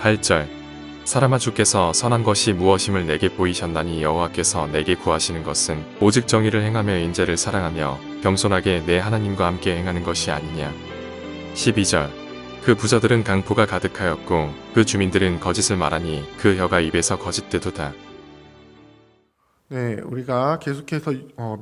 8절 사람아 주께서 선한 것이 무엇임을 내게 보이셨나니 여호와께서 내게 구하시는 것은 오직 정의를 행하며 인자를 사랑하며 겸손하게 내 하나님과 함께 행하는 것이 아니냐. 12절 그 부자들은 강포가 가득하였고 그 주민들은 거짓을 말하니 그 혀가 입에서 거짓되도다. 네, 우리가 계속해서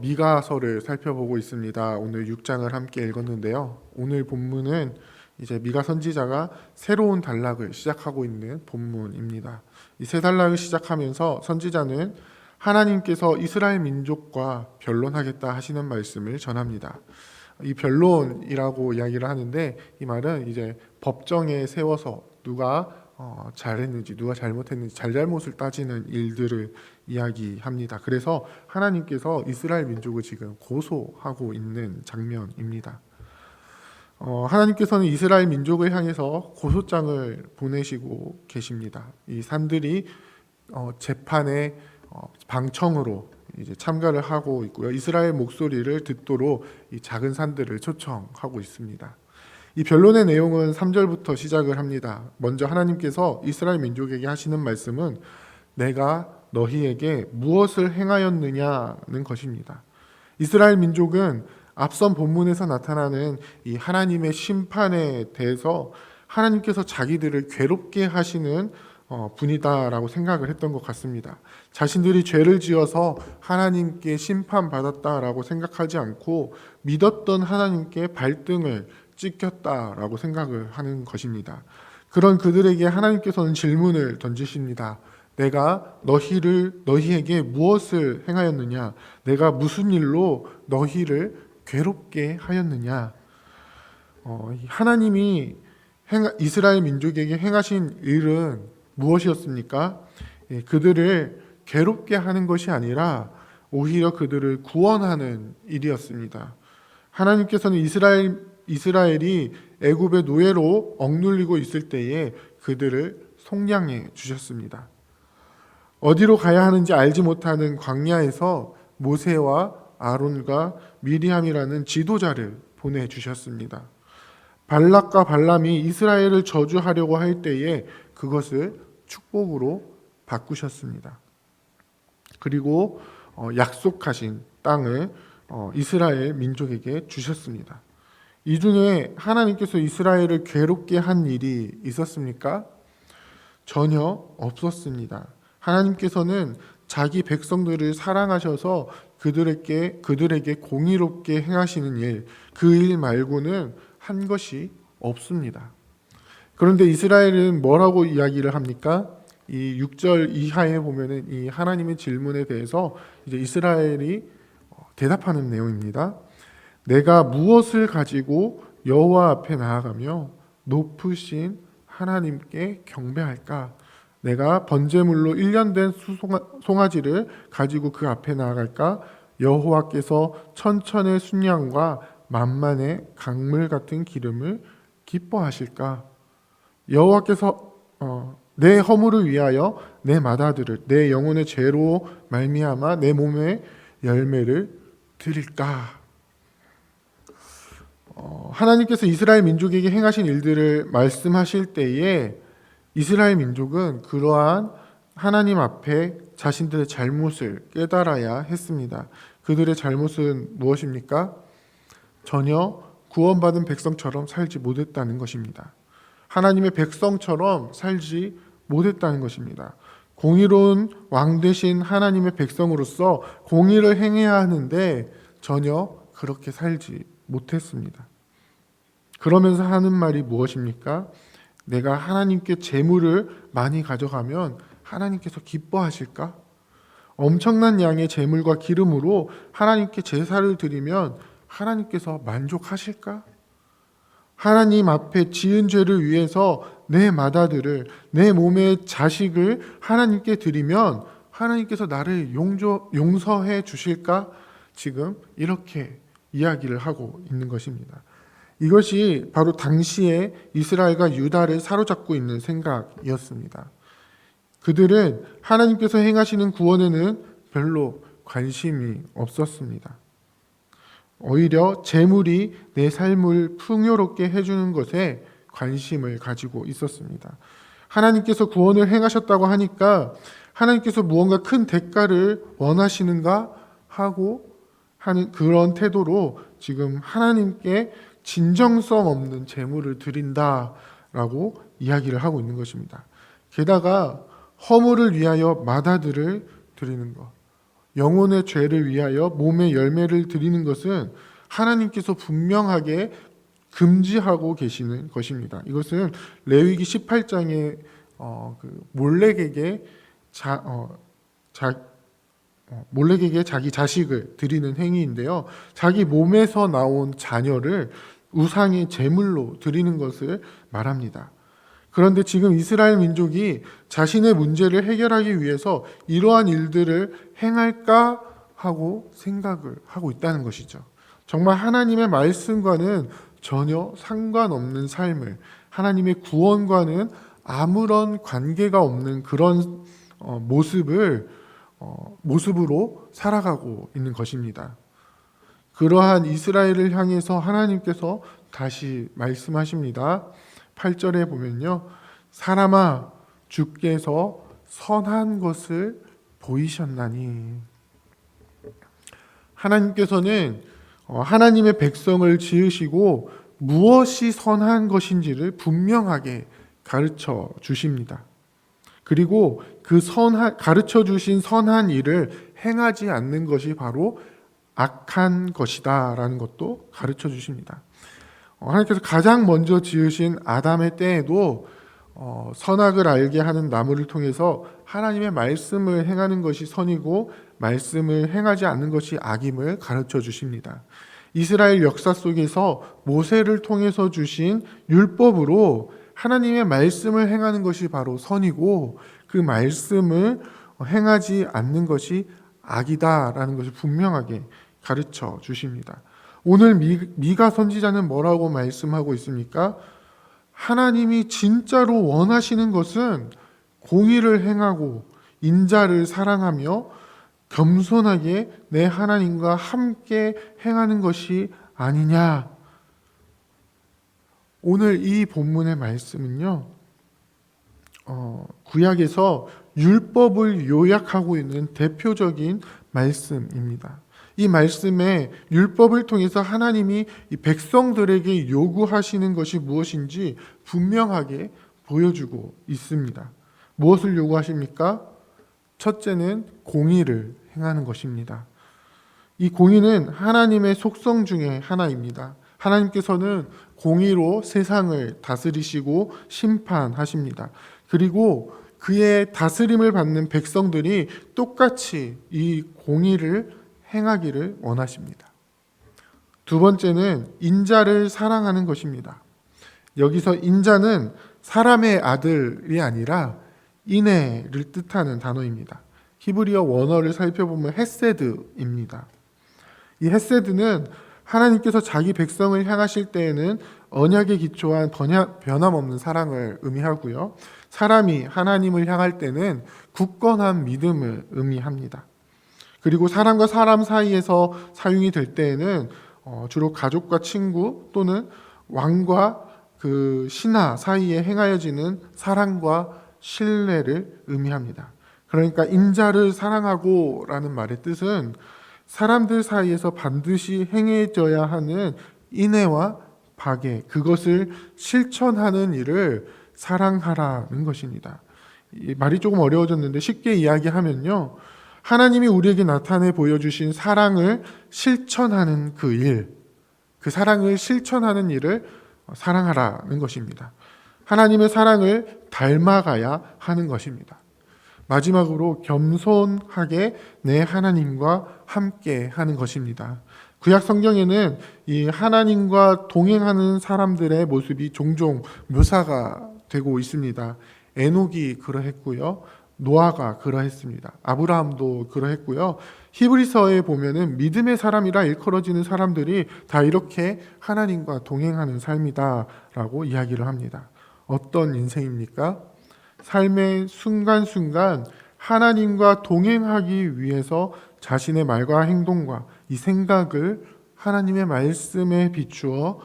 미가서를 살펴보고 있습니다. 오늘 6장을 함께 읽었는데요. 오늘 본문은 이제 미가 선지자가 새로운 단락을 시작하고 있는 본문입니다. 이 새 단락을 시작하면서 선지자는 하나님께서 이스라엘 민족과 변론하겠다 하시는 말씀을 전합니다. 이 변론이라고 이야기를 하는데 이 말은 이제 법정에 세워서 누가 잘했는지 누가 잘못했는지 잘잘못을 따지는 일들을 이야기합니다. 그래서 하나님께서 이스라엘 민족을 지금 고소하고 있는 장면입니다. 하나님께서는 이스라엘 민족을 향해서 고소장을 보내시고 계십니다. 이 산들이 재판의 방청으로 이제 참가를 하고 있고요. 이스라엘 목소리를 듣도록 이 작은 산들을 초청하고 있습니다. 이 변론의 내용은 3절부터 시작을 합니다. 먼저 하나님께서 이스라엘 민족에게 하시는 말씀은 내가 너희에게 무엇을 행하였느냐는 것입니다. 이스라엘 민족은 앞선 본문에서 나타나는 이 하나님의 심판에 대해서 하나님께서 자기들을 괴롭게 하시는 분이다라고 생각을 했던 것 같습니다. 자신들이 죄를 지어서 하나님께 심판받았다라고 생각하지 않고 믿었던 하나님께 발등을 찍혔다라고 생각을 하는 것입니다. 그런 그들에게 하나님께서는 질문을 던지십니다. 내가 너희에게 무엇을 행하였느냐? 내가 무슨 일로 너희를 괴롭게 하였느냐? 하나님이 이스라엘 민족에게 행하신 일은 무엇이었습니까? 그들을 괴롭게 하는 것이 아니라 오히려 그들을 구원하는 일이었습니다. 하나님께서는 이스라엘이 애굽의 노예로 억눌리고 있을 때에 그들을 속량해 주셨습니다. 어디로 가야 하는지 알지 못하는 광야에서 모세와 아론과 미리암이라는 지도자를 보내주셨습니다. 발락과 발람이 이스라엘을 저주하려고 할 때에 그것을 축복으로 바꾸셨습니다. 그리고 약속하신 땅을 이스라엘 민족에게 주셨습니다. 이 중에 하나님께서 이스라엘을 괴롭게 한 일이 있었습니까? 전혀 없었습니다. 하나님께서는 자기 백성들을 사랑하셔서 그들에게 공의롭게 행하시는 일, 그 일 말고는 한 것이 없습니다. 그런데 이스라엘은 뭐라고 이야기를 합니까? 이 6절 이하에 보면은 이 하나님의 질문에 대해서 이제 이스라엘이 대답하는 내용입니다. 내가 무엇을 가지고 여호와 앞에 나아가며 높으신 하나님께 경배할까? 내가 번제물로 1년 된 송아지를 가지고 그 앞에 나아갈까? 여호와께서 천천의 순양과 만만의 강물 같은 기름을 기뻐하실까? 여호와께서 내 허물을 위하여 내 맏아들을 내 영혼의 죄로 말미암아 내 몸에 열매를 드릴까? 하나님께서 이스라엘 민족에게 행하신 일들을 말씀하실 때에 이스라엘 민족은 그러한 하나님 앞에 자신들의 잘못을 깨달아야 했습니다. 그들의 잘못은 무엇입니까? 전혀 구원받은 백성처럼 살지 못했다는 것입니다. 하나님의 백성처럼 살지 못했다는 것입니다. 공의로운 왕 되신 하나님의 백성으로서 공의를 행해야 하는데 전혀 그렇게 살지 못했습니다. 그러면서 하는 말이 무엇입니까? 내가 하나님께 재물을 많이 가져가면 하나님께서 기뻐하실까? 엄청난 양의 재물과 기름으로 하나님께 제사를 드리면 하나님께서 만족하실까? 하나님 앞에 지은 죄를 위해서 내 맏아들을 내 몸의 자식을 하나님께 드리면 하나님께서 나를 용서해 주실까? 지금 이렇게 이야기를 하고 있는 것입니다. 이것이 바로 당시에 이스라엘과 유다를 사로잡고 있는 생각이었습니다. 그들은 하나님께서 행하시는 구원에는 별로 관심이 없었습니다. 오히려 재물이 내 삶을 풍요롭게 해주는 것에 관심을 가지고 있었습니다. 하나님께서 구원을 행하셨다고 하니까 하나님께서 무언가 큰 대가를 원하시는가 하고 하는 그런 태도로 지금 하나님께 진정성 없는 제물을 드린다라고 이야기를 하고 있는 것입니다. 게다가 허물을 위하여 마다들을 드리는 것, 영혼의 죄를 위하여 몸의 열매를 드리는 것은 하나님께서 분명하게 금지하고 계시는 것입니다. 이것은 레위기 18장에 몰래에게 자기 자식을 드리는 행위인데요. 자기 몸에서 나온 자녀를 우상의 제물로 드리는 것을 말합니다. 그런데 지금 이스라엘 민족이 자신의 문제를 해결하기 위해서 이러한 일들을 행할까 하고 생각을 하고 있다는 것이죠. 정말 하나님의 말씀과는 전혀 상관없는 삶을, 하나님의 구원과는 아무런 관계가 없는 그런 모습으로 살아가고 있는 것입니다. 그러한 이스라엘을 향해서 하나님께서 다시 말씀하십니다. 8절에 보면요, 사람아 주께서 선한 것을 보이셨나니. 하나님께서는 하나님의 백성을 지으시고 무엇이 선한 것인지를 분명하게 가르쳐 주십니다. 그리고 그 가르쳐 주신 선한 일을 행하지 않는 것이 바로 악한 것이다라는 것도 가르쳐 주십니다. 하나님께서 가장 먼저 지으신 아담의 때에도 선악을 알게 하는 나무를 통해서 하나님의 말씀을 행하는 것이 선이고 말씀을 행하지 않는 것이 악임을 가르쳐 주십니다. 이스라엘 역사 속에서 모세를 통해서 주신 율법으로 하나님의 말씀을 행하는 것이 바로 선이고 그 말씀을 행하지 않는 것이 악이다라는 것을 분명하게 가르쳐 주십니다. 오늘 미가 선지자는 뭐라고 말씀하고 있습니까? 하나님이 진짜로 원하시는 것은 공의를 행하고 인자를 사랑하며 겸손하게 내 하나님과 함께 행하는 것이 아니냐. 오늘 이 본문의 말씀은요, 구약에서 율법을 요약하고 있는 대표적인 말씀입니다. 이 말씀에 율법을 통해서 하나님이 이 백성들에게 요구하시는 것이 무엇인지 분명하게 보여주고 있습니다. 무엇을 요구하십니까? 첫째는 공의를 행하는 것입니다. 이 공의는 하나님의 속성 중에 하나입니다. 하나님께서는 공의로 세상을 다스리시고 심판하십니다. 그리고 그의 다스림을 받는 백성들이 똑같이 이 공의를 행하기를 원하십니다. 두 번째는 인자를 사랑하는 것입니다. 여기서 인자는 사람의 아들이 아니라 인애를 뜻하는 단어입니다. 히브리어 원어를 살펴보면 헤세드입니다. 이 헤세드는 하나님께서 자기 백성을 향하실 때에는 언약에 기초한 변함없는 사랑을 의미하고요. 사람이 하나님을 향할 때는 굳건한 믿음을 의미합니다. 그리고 사람과 사람 사이에서 사용이 될 때에는 주로 가족과 친구 또는 왕과 그 신하 사이에 행하여지는 사랑과 신뢰를 의미합니다. 그러니까 인자를 사랑하고 라는 말의 뜻은 사람들 사이에서 반드시 행해져야 하는 인애와 박애, 그것을 실천하는 일을 사랑하라는 것입니다. 이 말이 조금 어려워졌는데 쉽게 이야기하면요, 하나님이 우리에게 나타내 보여주신 사랑을 실천하는 그 일, 그 사랑을 실천하는 일을 사랑하라는 것입니다. 하나님의 사랑을 닮아가야 하는 것입니다. 마지막으로 겸손하게 내 하나님과 함께 하는 것입니다. 구약 성경에는 이 하나님과 동행하는 사람들의 모습이 종종 묘사가 되고 있습니다. 에녹이 그러했고요. 노아가 그러했습니다. 아브라함도 그러했고요. 히브리서에 보면은 믿음의 사람이라 일컬어지는 사람들이 다 이렇게 하나님과 동행하는 삶이다라고 이야기를 합니다. 어떤 인생입니까? 삶의 순간순간 하나님과 동행하기 위해서 자신의 말과 행동과 이 생각을 하나님의 말씀에 비추어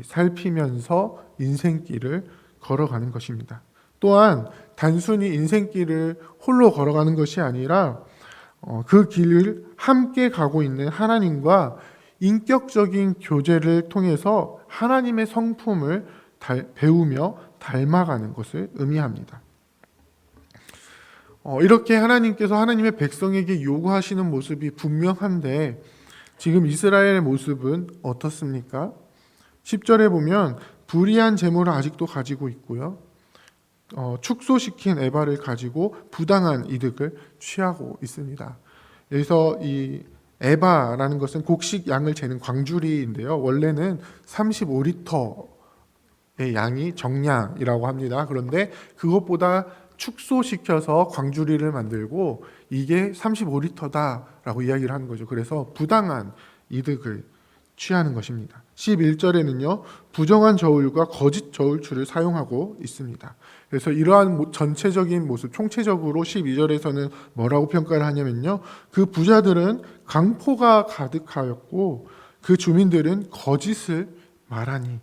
살피면서 인생길을 걸어가는 것입니다. 또한 단순히 인생길을 홀로 걸어가는 것이 아니라 그 길을 함께 가고 있는 하나님과 인격적인 교제를 통해서 하나님의 성품을 배우며 닮아가는 것을 의미합니다. 이렇게 하나님께서 하나님의 백성에게 요구하시는 모습이 분명한데 지금 이스라엘의 모습은 어떻습니까? 10절에 보면 불의한 재물을 아직도 가지고 있고요. 축소시킨 에바를 가지고 부당한 이득을 취하고 있습니다. 여기서 이 에바라는 것은 곡식 양을 재는 광주리인데요. 원래는 35리터의 양이 정량이라고 합니다. 그런데 그것보다 축소시켜서 광주리를 만들고 이게 35리터다라고 이야기를 하는 거죠. 그래서 부당한 이득을 취하는 것입니다. 11절에는요. 부정한 저울과 거짓 저울추를 사용하고 있습니다. 그래서 이러한 전체적인 모습, 총체적으로 12절에서는 뭐라고 평가를 하냐면요. 그 부자들은 강포가 가득하였고 그 주민들은 거짓을 말하니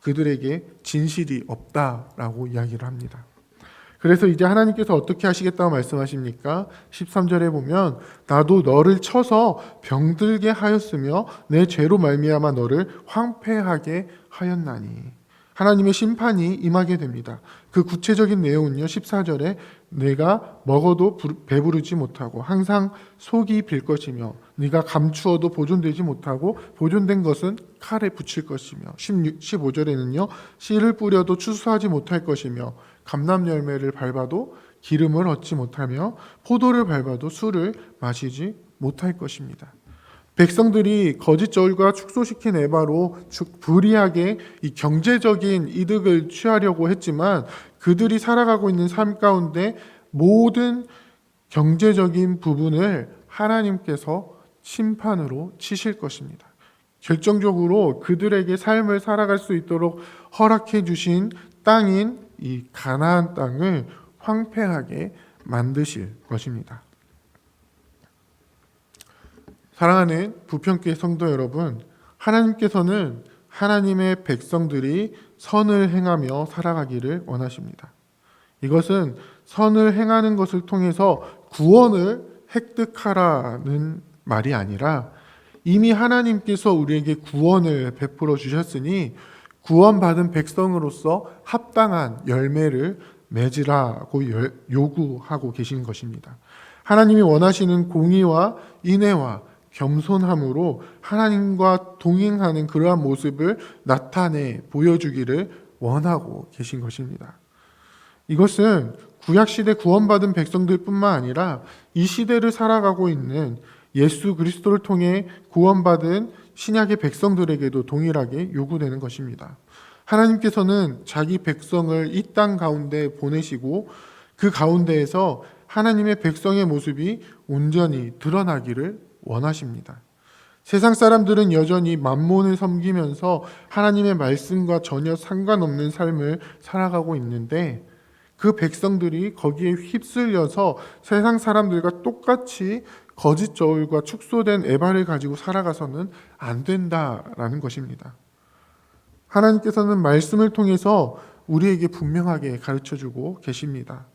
그들에게 진실이 없다라고 이야기를 합니다. 그래서 이제 하나님께서 어떻게 하시겠다고 말씀하십니까? 13절에 보면 나도 너를 쳐서 병들게 하였으며 내 죄로 말미암아 너를 황폐하게 하였나니 하나님의 심판이 임하게 됩니다. 그 구체적인 내용은요. 14절에 내가 먹어도 배부르지 못하고 항상 속이 빌 것이며 네가 감추어도 보존되지 못하고 보존된 것은 칼에 붙일 것이며 15절에는요. 씨를 뿌려도 추수하지 못할 것이며 감람 열매를 밟아도 기름을 얻지 못하며 포도를 밟아도 술을 마시지 못할 것입니다. 백성들이 거짓 저울과 축소시킨 에바로 불이하게 이 경제적인 이득을 취하려고 했지만 그들이 살아가고 있는 삶 가운데 모든 경제적인 부분을 하나님께서 심판으로 치실 것입니다. 결정적으로 그들에게 삶을 살아갈 수 있도록 허락해 주신 땅인 이 가나안 땅을 황폐하게 만드실 것입니다. 사랑하는 부평교회 성도 여러분, 하나님께서는 하나님의 백성들이 선을 행하며 살아가기를 원하십니다. 이것은 선을 행하는 것을 통해서 구원을 획득하라는 말이 아니라 이미 하나님께서 우리에게 구원을 베풀어 주셨으니 구원받은 백성으로서 합당한 열매를 맺으라고 요구하고 계신 것입니다. 하나님이 원하시는 공의와 인애와 겸손함으로 하나님과 동행하는 그러한 모습을 나타내 보여주기를 원하고 계신 것입니다. 이것은 구약시대 구원받은 백성들뿐만 아니라 이 시대를 살아가고 있는 예수 그리스도를 통해 구원받은 신약의 백성들에게도 동일하게 요구되는 것입니다. 하나님께서는 자기 백성을 이 땅 가운데 보내시고 그 가운데에서 하나님의 백성의 모습이 온전히 드러나기를 원하십니다. 세상 사람들은 여전히 만몬을 섬기면서 하나님의 말씀과 전혀 상관없는 삶을 살아가고 있는데 그 백성들이 거기에 휩쓸려서 세상 사람들과 똑같이 거짓 저울과 축소된 에바를 가지고 살아가서는 안 된다라는 것입니다. 하나님께서는 말씀을 통해서 우리에게 분명하게 가르쳐주고 계십니다.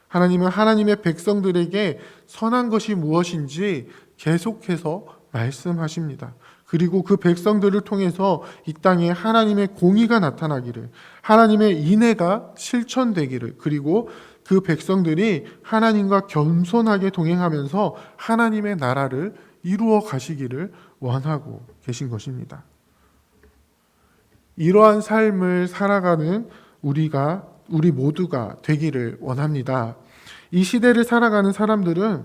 하나님은 하나님의 백성들에게 선한 것이 무엇인지 계속해서 말씀하십니다. 그리고 그 백성들을 통해서 이 땅에 하나님의 공의가 나타나기를, 하나님의 인애가 실천되기를, 그리고 그 백성들이 하나님과 겸손하게 동행하면서 하나님의 나라를 이루어 가시기를 원하고 계신 것입니다. 이러한 삶을 살아가는 우리 모두가 되기를 원합니다. 이 시대를 살아가는 사람들은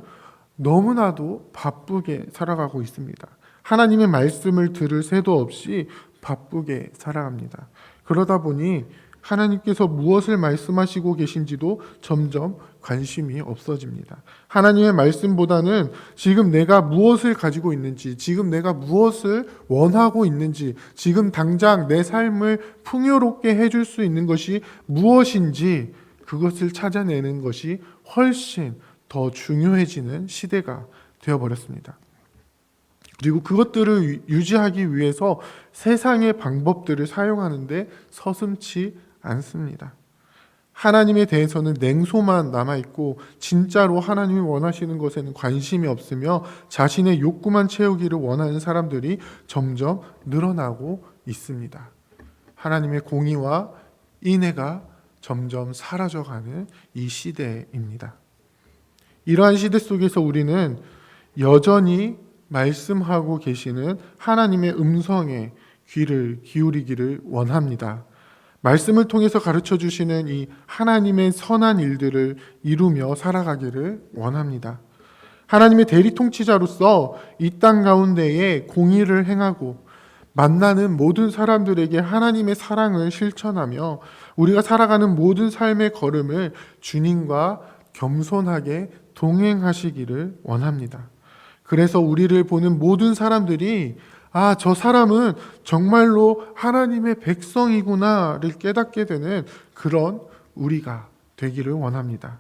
너무나도 바쁘게 살아가고 있습니다. 하나님의 말씀을 들을 새도 없이 바쁘게 살아갑니다. 그러다 보니 하나님께서 무엇을 말씀하시고 계신지도 점점 관심이 없어집니다. 하나님의 말씀보다는 지금 내가 무엇을 가지고 있는지, 지금 내가 무엇을 원하고 있는지, 지금 당장 내 삶을 풍요롭게 해줄 수 있는 것이 무엇인지 그것을 찾아내는 것이 훨씬 더 중요해지는 시대가 되어버렸습니다. 그리고 그것들을 유지하기 위해서 세상의 방법들을 사용하는데 서슴지 않습니다. 하나님에 대해서는 냉소만 남아있고 진짜로 하나님이 원하시는 것에는 관심이 없으며 자신의 욕구만 채우기를 원하는 사람들이 점점 늘어나고 있습니다. 하나님의 공의와 인애가 점점 사라져가는 이 시대입니다. 이러한 시대 속에서 우리는 여전히 말씀하고 계시는 하나님의 음성에 귀를 기울이기를 원합니다. 말씀을 통해서 가르쳐 주시는 이 하나님의 선한 일들을 이루며 살아가기를 원합니다. 하나님의 대리 통치자로서 이 땅 가운데에 공의를 행하고 만나는 모든 사람들에게 하나님의 사랑을 실천하며 우리가 살아가는 모든 삶의 걸음을 주님과 겸손하게 동행하시기를 원합니다. 그래서 우리를 보는 모든 사람들이 저 사람은 정말로 하나님의 백성이구나를 깨닫게 되는 그런 우리가 되기를 원합니다.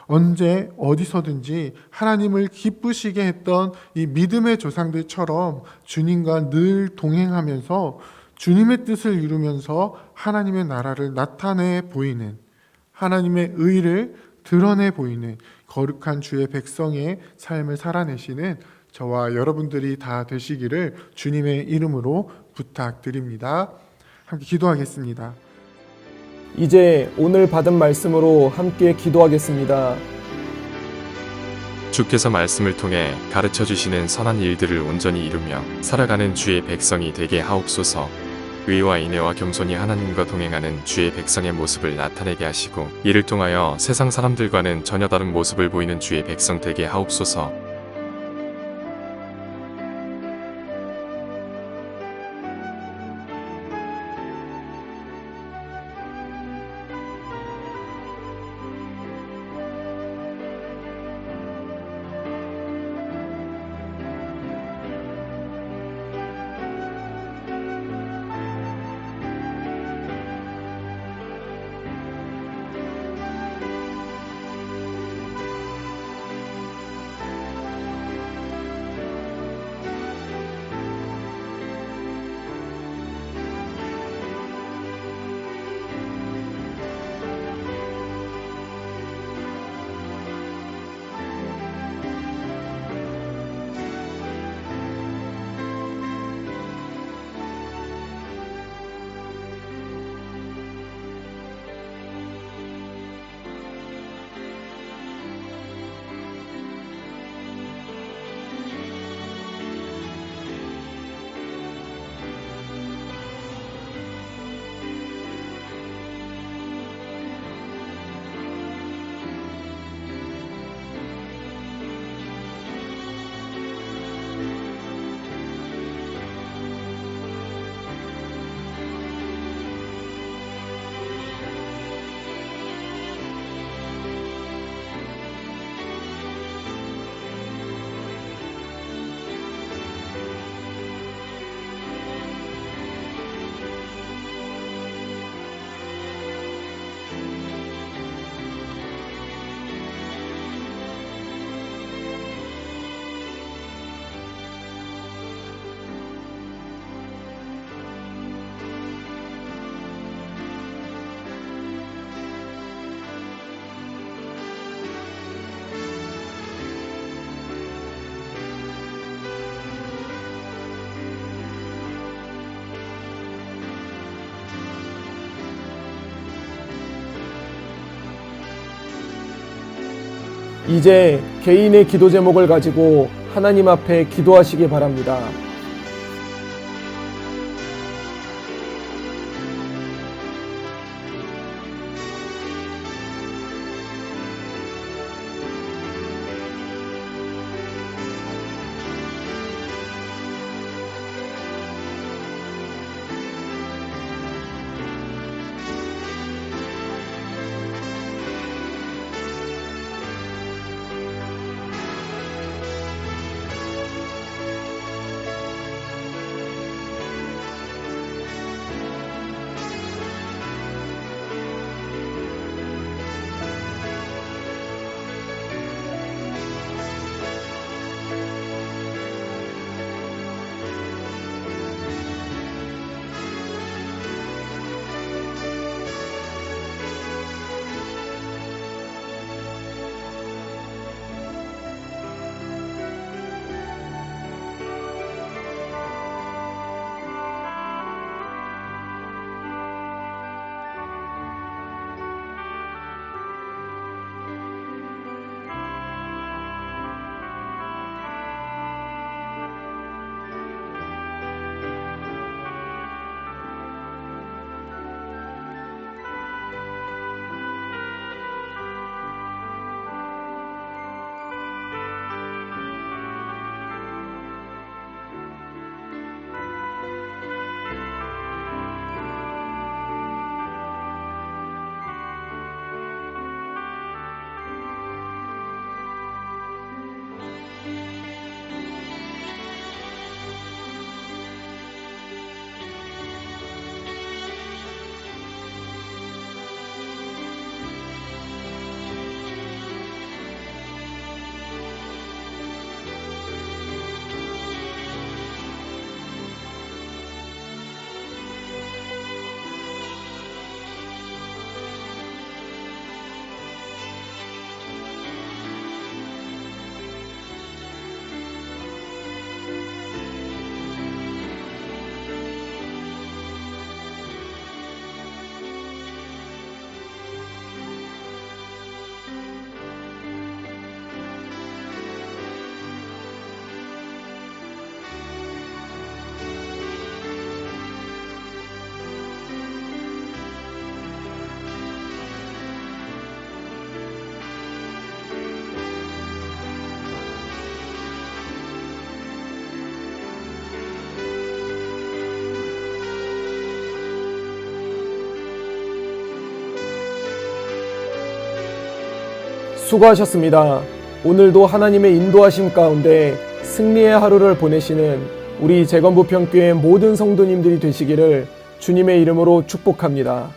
언제 어디서든지 하나님을 기쁘시게 했던 이 믿음의 조상들처럼 주님과 늘 동행하면서 주님의 뜻을 이루면서 하나님의 나라를 나타내 보이는, 하나님의 의를 드러내 보이는 거룩한 주의 백성의 삶을 살아내시는 저와 여러분들이 다 되시기를 주님의 이름으로 부탁드립니다. 함께 기도하겠습니다. 이제 오늘 받은 말씀으로 함께 기도하겠습니다. 주께서 말씀을 통해 가르쳐 주시는 선한 일들을 온전히 이루며 살아가는 주의 백성이 되게 하옵소서. 의와 인애와 겸손히 하나님과 동행하는 주의 백성의 모습을 나타내게 하시고 이를 통하여 세상 사람들과는 전혀 다른 모습을 보이는 주의 백성 되게 하옵소서. 이제 개인의 기도 제목을 가지고 하나님 앞에 기도하시기 바랍니다. 수고하셨습니다. 오늘도 하나님의 인도하심 가운데 승리의 하루를 보내시는 우리 재건부평교회 모든 성도님들이 되시기를 주님의 이름으로 축복합니다.